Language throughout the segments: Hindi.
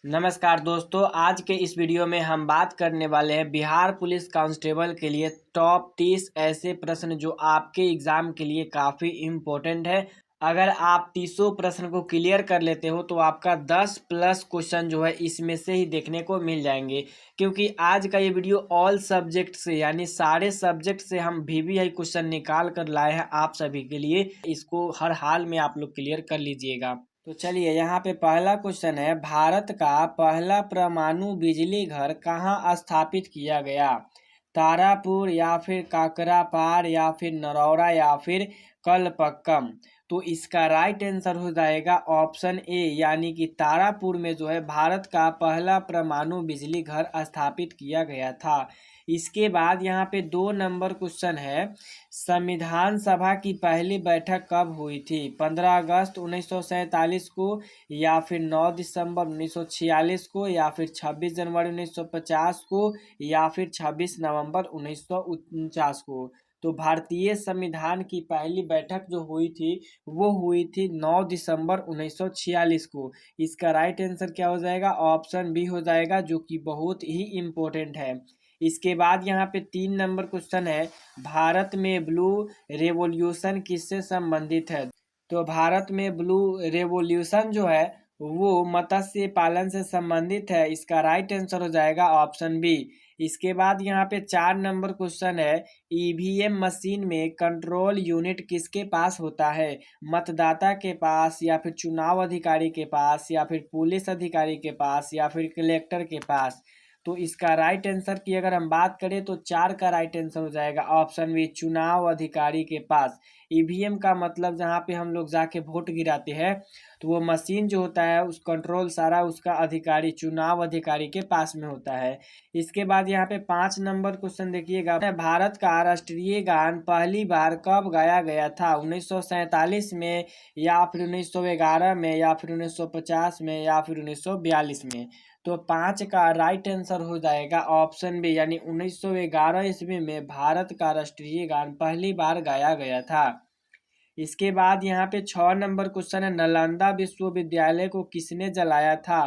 नमस्कार दोस्तों, आज के इस वीडियो में हम बात करने वाले हैं बिहार पुलिस कांस्टेबल के लिए टॉप 30 ऐसे प्रश्न जो आपके एग्जाम के लिए काफ़ी इम्पोर्टेंट है। अगर आप 30 प्रश्न को क्लियर कर लेते हो तो आपका 10 प्लस क्वेश्चन जो है इसमें से ही देखने को मिल जाएंगे। क्योंकि आज का ये वीडियो ऑल सब्जेक्ट से यानी सारे सब्जेक्ट से हम VVI क्वेश्चन निकाल कर लाए हैं आप सभी के लिए। इसको हर हाल में आप लोग क्लियर कर लीजिएगा। तो चलिए यहाँ पे पहला क्वेश्चन है, भारत का पहला परमाणु बिजली घर कहाँ स्थापित किया गया? तारापुर या फिर काकरापार या फिर नरौरा या फिर कलपक्कम। तो इसका राइट आंसर हो जाएगा ऑप्शन ए यानी कि तारापुर में जो है भारत का पहला परमाणु बिजली घर स्थापित किया गया था। इसके बाद यहाँ पे 2 नंबर क्वेश्चन है, संविधान सभा की पहली बैठक कब हुई थी? 15 अगस्त 1947 को या फिर 9 दिसंबर 1946 को या फिर 26 जनवरी 1950 को या फिर 26 नवंबर 1949 को। तो भारतीय संविधान की पहली बैठक जो हुई थी वो हुई थी 9 दिसंबर 1946 को। इसका राइट आंसर क्या हो जाएगा? ऑप्शन बी हो जाएगा, जो कि बहुत ही इम्पोर्टेंट है। इसके बाद यहाँ पे 3 नंबर क्वेश्चन है, भारत में ब्लू रेवोल्यूशन किससे संबंधित है? तो भारत में ब्लू रेवोल्यूशन जो है वो मत्स्य पालन से संबंधित है। इसका राइट आंसर हो जाएगा ऑप्शन बी। इसके बाद यहाँ पे 4 नंबर क्वेश्चन है, ईवीएम मशीन में कंट्रोल यूनिट किसके पास होता है? मतदाता के पास या फिर चुनाव अधिकारी के पास या फिर पुलिस अधिकारी के पास या फिर कलेक्टर के पास। तो इसका राइट आंसर की अगर हम बात करें तो 4 का राइट आंसर हो जाएगा ऑप्शन बी, चुनाव अधिकारी के पास। ईवीएम का मतलब जहाँ पे हम लोग जाके वोट गिराते हैं तो वो मशीन जो होता है उस कंट्रोल सारा उसका अधिकारी चुनाव अधिकारी के पास में होता है। इसके बाद यहाँ पे 5 नंबर क्वेश्चन देखिएगा, भारत का राष्ट्रीय गान पहली बार कब गाया गया था? 1947 में या फिर 1911 में या फिर 1950 में या फिर 1942 में। तो 5 का राइट आंसर हो जाएगा ऑप्शन बी यानी 1911 ईस्वी में भारत का राष्ट्रीय गान पहली बार गाया गया था। इसके बाद यहाँ पे 6 नंबर क्वेश्चन है, नालंदा विश्वविद्यालय को किसने जलाया था?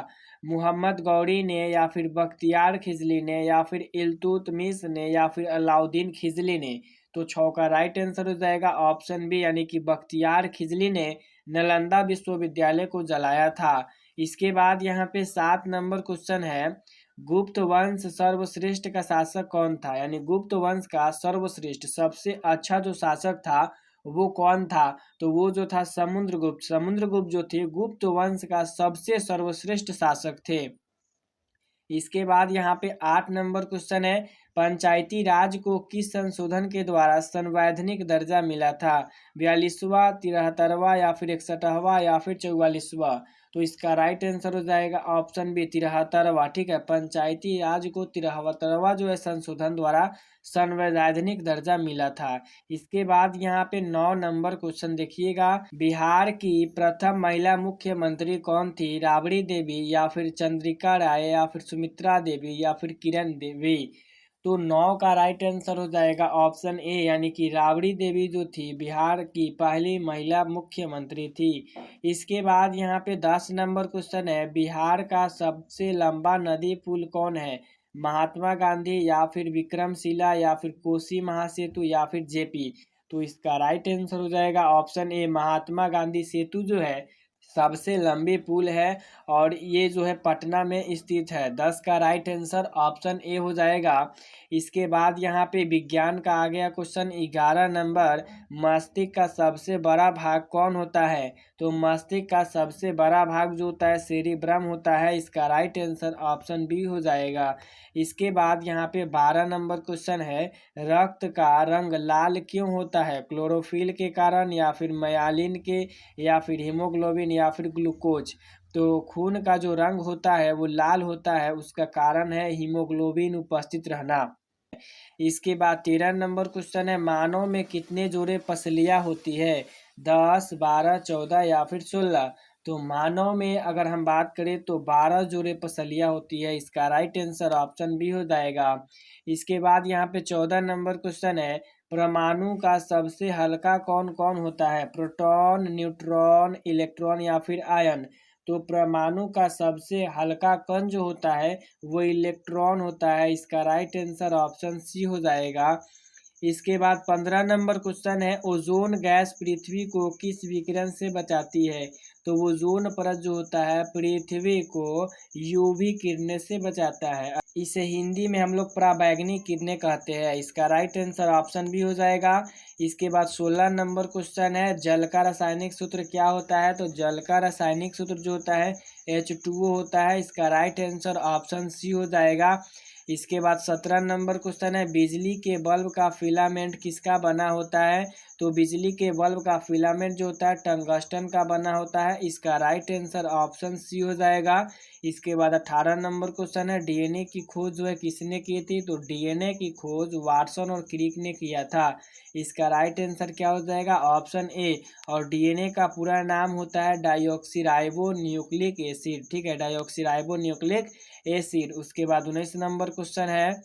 मोहम्मद गौरी ने या फिर बख्तियार खिजली ने या फिर इल्तुतमिश ने या फिर अलाउद्दीन खिजली ने। तो 6 का राइट आंसर हो जाएगा ऑप्शन बी यानी कि बख्तियार खिजली ने नालंदा विश्वविद्यालय को जलाया था। इसके बाद यहाँ पे 7 नंबर क्वेश्चन है, गुप्त वंश सर्वश्रेष्ठ का शासक कौन था? यानी गुप्त वंश का सर्वश्रेष्ठ सबसे अच्छा जो शासक था वो कौन था? तो वो जो था समुद्रगुप्त। समुद्रगुप्त जो थे गुप्त वंश का सबसे सर्वश्रेष्ठ शासक थे। इसके बाद यहाँ पे 8 नंबर क्वेश्चन है, पंचायती राज को किस संशोधन के द्वारा संवैधानिक दर्जा मिला था? 42वां, 73वां या फिर 61वां या फिर 44वां। तो इसका राइट आंसर हो जाएगा ऑप्शन बी 73वां। ठीक है, पंचायती राज को 73वां जो है संशोधन द्वारा संवैधानिक दर्जा मिला था। इसके बाद यहाँ पे 9 नंबर क्वेश्चन देखिएगा, बिहार की प्रथम महिला मुख्यमंत्री कौन थी? राबड़ी देवी या फिर चंद्रिका राय या फिर सुमित्रा देवी या फिर किरण देवी। तो 9 का राइट आंसर हो जाएगा ऑप्शन ए यानी कि राबड़ी देवी जो थी बिहार की पहली महिला मुख्यमंत्री थी। इसके बाद यहाँ पे 10 नंबर क्वेश्चन है, बिहार का सबसे लंबा नदी पुल कौन है? महात्मा गांधी या फिर विक्रमशिला या फिर कोसी महासेतु या फिर जेपी। तो इसका राइट आंसर हो जाएगा ऑप्शन ए, महात्मा गांधी सेतु जो है सबसे लंबी पुल है और ये जो है पटना में स्थित है। 10 का राइट आंसर ऑप्शन ए हो जाएगा। इसके बाद यहाँ पे विज्ञान का आ गया क्वेश्चन 11 नंबर, मस्तिष्क का सबसे बड़ा भाग कौन होता है? तो मस्तिष्क का सबसे बड़ा भाग जो होता है सेरिब्रम होता है। इसका राइट आंसर ऑप्शन बी हो जाएगा। इसके बाद यहाँ पे 12 नंबर क्वेश्चन है, रक्त का रंग लाल क्यों होता है? क्लोरोफिल के कारण या फिर मायलिन के या फिर हीमोग्लोबिन या फिर ग्लूकोज। तो खून का जो रंग होता है वो लाल होता है, उसका कारण है हीमोग्लोबिन उपस्थित रहना। इसके बाद 13 नंबर क्वेश्चन है, मानव में कितने जोड़े पसलियाँ होती है? 10, 12, 14 या फिर 16। तो मानव में अगर हम बात करें तो 12 जोड़े पसलियाँ होती है। इसका राइट आंसर ऑप्शन बी हो जाएगा। इसके बाद यहाँ पे 14 नंबर क्वेश्चन है, परमाणु का सबसे हल्का कौन कौन होता है? प्रोटॉन, न्यूट्रॉन, इलेक्ट्रॉन या फिर आयन। तो परमाणु का सबसे हल्का कण जो होता है वो इलेक्ट्रॉन होता है। इसका राइट आंसर ऑप्शन सी हो जाएगा। इसके बाद 15 नंबर क्वेश्चन है, ओजोन गैस पृथ्वी को किस विकिरण से बचाती है? तो ओजोन परत जो होता है पृथ्वी को यूवी किरणें से बचाता है। इसे हिंदी में हम लोग पराबैंगनी किरणें कहते हैं। इसका राइट आंसर ऑप्शन बी हो जाएगा। इसके बाद 16 नंबर क्वेश्चन है, जल का रासायनिक सूत्र क्या होता है? तो जल का रासायनिक सूत्र जो होता है H2O होता है। इसका राइट आंसर ऑप्शन सी हो जाएगा। इसके बाद 17 नंबर क्वेश्चन है, बिजली के बल्ब का फिलामेंट किसका बना होता है? तो बिजली के बल्ब का फिलामेंट जो होता है टंगस्टन का बना होता है। इसका राइट आंसर ऑप्शन सी हो जाएगा। इसके बाद 18 नंबर क्वेश्चन है, डीएनए की खोज जो है किसने की थी? तो डीएनए की खोज वाटसन और क्रिक ने किया था। इसका राइट आंसर क्या हो जाएगा? Option A. और डीएनए का पूरा नाम होता है डाइऑक्सीराइबो न्यूक्लिक एसिड। ठीक है, डाइऑक्सीराइबो न्यूक्लिक एसिड। उसके बाद 19 नंबर क्वेश्चन है,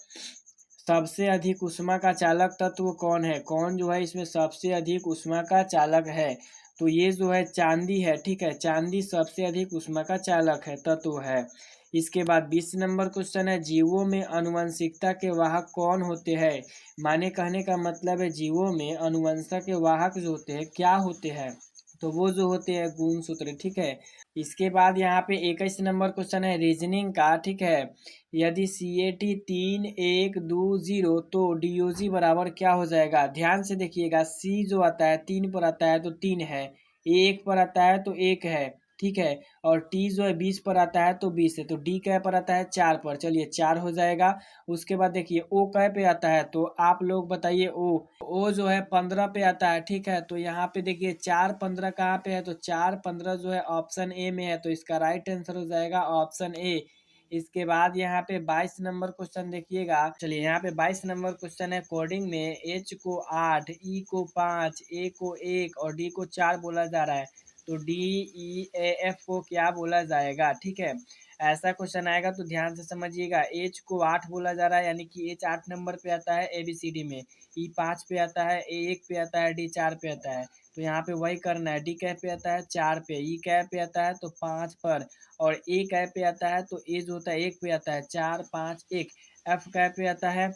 सबसे अधिक ऊष्मा का चालक तत्व कौन है? कौन जो है इसमें सबसे अधिक ऊष्मा का चालक है? तो ये जो है चांदी है। ठीक है, चांदी सबसे अधिक ऊष्मा का चालक है, तत्व है। इसके बाद 20 नंबर क्वेश्चन है, जीवों में आनुवंशिकता के वाहक कौन होते हैं? माने कहने का मतलब है जीवों में अनुवंशिकता के वाहक जो होते हैं क्या होते हैं? तो वो जो होते हैं गुणसूत्र। ठीक है, इसके बाद यहाँ पे 21 नंबर क्वेश्चन है रीजनिंग का। ठीक है, यदि CAT 3 1 2 0 तो DOG बराबर क्या हो जाएगा? ध्यान से देखिएगा, C जो आता है 3 पर आता है तो 3 है, 1 पर आता है तो 1 है। ठीक है, और T जो है 20 पर आता है तो 20 है, तो D कै पर आता है? 4 पर। चलिए 4 हो जाएगा। उसके बाद देखिए O कै पे आता है? तो आप लोग बताइए। O जो है 15 पे आता है। ठीक है, तो यहाँ पे देखिए 4 15 कहाँ पे है? तो 4 15 जो है ऑप्शन ए में है, तो इसका राइट आंसर हो जाएगा ऑप्शन ए। इसके बाद यहाँ पे 22 नंबर क्वेश्चन देखिएगा। चलिए यहाँ पे 22 नंबर क्वेश्चन है, कोडिंग में H को 8, E को 5, A को 1 और D को 4 बोला जा रहा है, तो DEAF को क्या बोला जाएगा? ठीक है, ऐसा क्वेश्चन आएगा तो ध्यान से समझिएगा। H को 8 बोला जा रहा है, यानी कि H 8 नंबर पे आता है ABCD में, E 5 पे आता है, A 1 पे आता है, D 4 पे आता है। तो यहाँ पे वही करना है। D कै पे आता है? 4 पे। E कै पे आता है? तो 5 पर। और A कै पे आता है? तो A जो होता है 1 पे आता है। 4 5 1। F कै पे आता है?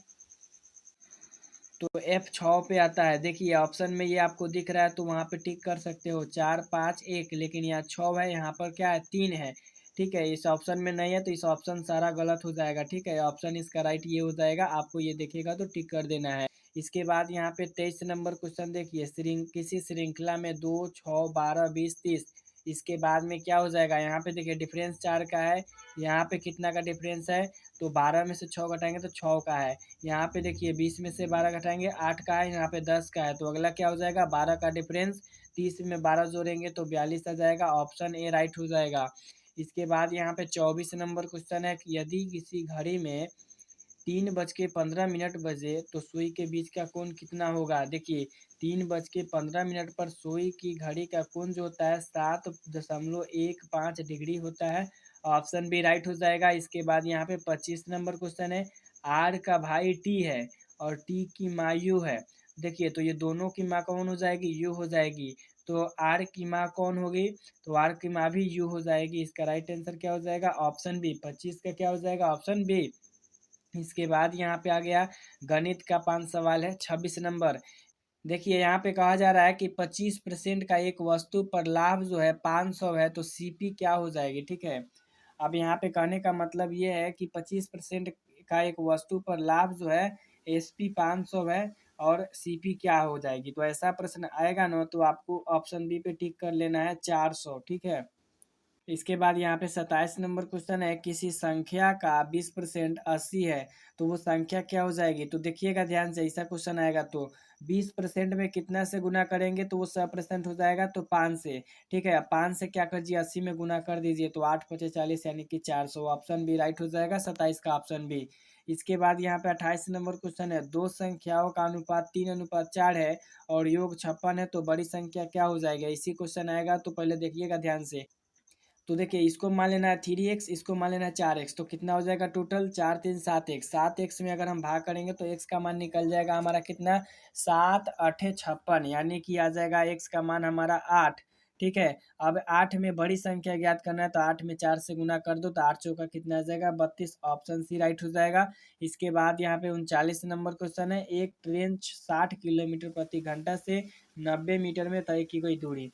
तो F 6 पे आता है। देखिए ऑप्शन में ये आपको दिख रहा है तो वहाँ पे टिक कर सकते हो 4 5 1, लेकिन यहाँ 6 है, यहाँ पर क्या है? 3 है। ठीक है, इस ऑप्शन में नहीं है तो इस ऑप्शन सारा गलत हो जाएगा। ठीक है, ऑप्शन इसका राइट ये हो जाएगा। आपको ये देखेगा तो टिक कर देना है। इसके बाद यहाँ पे 23 नंबर क्वेश्चन देखिए, किसी श्रृंखला में 2 6 12 20 30, इसके बाद में क्या हो जाएगा? यहाँ पे देखिए डिफरेंस 4 का है, यहाँ पे कितना का डिफरेंस है? तो 12 में से 6 घटाएंगे तो 6 का है। यहाँ पे देखिए 20 में से 12 घटाएंगे 8 का है, यहाँ पे 10 का है, तो अगला क्या हो जाएगा? 12 का डिफरेंस। 30 में 12 जोड़ेंगे तो 42 आ जाएगा। ऑप्शन ए राइट हो जाएगा। इसके बाद यहाँ पे 24 नंबर क्वेश्चन है कि यदि किसी घड़ी में 3:15 बजे तो सुई के बीच का कोण कितना होगा? देखिए 3:15 पर सुई की घड़ी का कोण जो होता है 7.15 डिग्री होता है। ऑप्शन बी राइट हो जाएगा। इसके बाद यहाँ पे 25 नंबर क्वेश्चन है, आर का भाई टी है और टी की माँ यू है। देखिए तो ये दोनों की माँ कौन हो जाएगी? यू हो जाएगी। तो आर की माँ कौन होगी? तो आर की माँ भी यू हो जाएगी। इसका राइट आंसर क्या हो जाएगा? Option B. 25 का क्या हो जाएगा? Option B. इसके बाद यहाँ पे आ गया गणित का 5 सवाल है, 26 नंबर। देखिए यहाँ पे कहा जा रहा है कि 25% का एक वस्तु पर लाभ जो है 500 है, तो CP क्या हो जाएगी? ठीक है, अब यहाँ पे कहने का मतलब ये है कि 25% का एक वस्तु पर लाभ जो है SP 500 है और CP क्या हो जाएगी? तो ऐसा प्रश्न आएगा ना तो आपको ऑप्शन बी पे टिक कर लेना है 400। ठीक है, इसके बाद यहाँ पे 27 नंबर क्वेश्चन है, किसी संख्या का 20% 80 है, तो वो संख्या क्या हो जाएगी? तो देखिएगा ध्यान से, ऐसा क्वेश्चन आएगा तो 20% में कितना से गुना करेंगे तो वो 100% हो जाएगा, तो 5 से। ठीक है, 5 से क्या कर दीजिए 80 में गुना कर दीजिए, तो 8 5 40 यानी कि 400। ऑप्शन बी राइट हो जाएगा, 27 का ऑप्शन बी। इसके बाद यहाँ पे 28 नंबर क्वेश्चन है, दो संख्याओं का अनुपात 3:4 है और योग 56 है, तो बड़ी संख्या क्या हो जाएगा? इसी क्वेश्चन आएगा तो पहले देखिएगा ध्यान से। तो देखिए इसको मान लेना है 3x, इसको मान लेना है 4x, तो कितना हो जाएगा टोटल? 4 3 7x। 7x में अगर हम भाग करेंगे तो x का मान निकल जाएगा हमारा कितना? 7 8 56, यानी कि आ जाएगा x का मान हमारा 8। ठीक है। अब 8 में बड़ी संख्या ज्ञात करना है तो 8 में 4 से गुना कर दो तो 8 चौका कितना आ जाएगा 32। ऑप्शन सी राइट हो जाएगा। इसके बाद यहाँ पे 39 नंबर क्वेश्चन है, एक ट्रेन 60 किलोमीटर प्रति घंटा से 90 मीटर में तय की गई दूरी।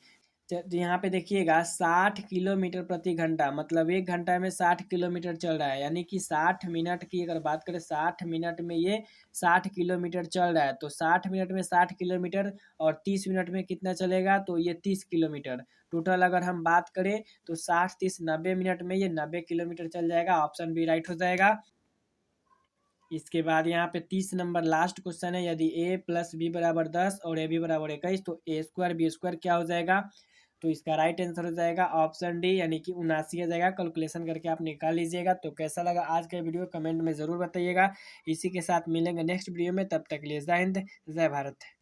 तो यहाँ पे देखिएगा 60 किलोमीटर प्रति घंटा मतलब 1 घंटा में 60 किलोमीटर चल रहा है, यानी कि 60 मिनट की अगर बात करें 60 मिनट में ये 60 किलोमीटर चल रहा है। तो 60 मिनट में 60 किलोमीटर और 30 मिनट में कितना चलेगा तो ये 30 किलोमीटर। टोटल अगर हम बात करें तो 60 30 90 मिनट में ये 90 किलोमीटर चल जाएगा। ऑप्शन बी राइट हो जाएगा। इसके बाद यहाँ पे 30 नंबर लास्ट क्वेश्चन है, यदि a प्लस बी बराबर 10 और ए बी बराबर 21 तो ए स्क्वायर बी स्क्वायर क्या हो जाएगा। तो इसका राइट आंसर हो जाएगा ऑप्शन डी यानी कि 79 आ जाएगा। कैलकुलेशन करके आप निकाल लीजिएगा। तो कैसा लगा आज का वीडियो कमेंट में ज़रूर बताइएगा। इसी के साथ मिलेंगे नेक्स्ट वीडियो में, तब तक के लिए जय हिंद जय भारत।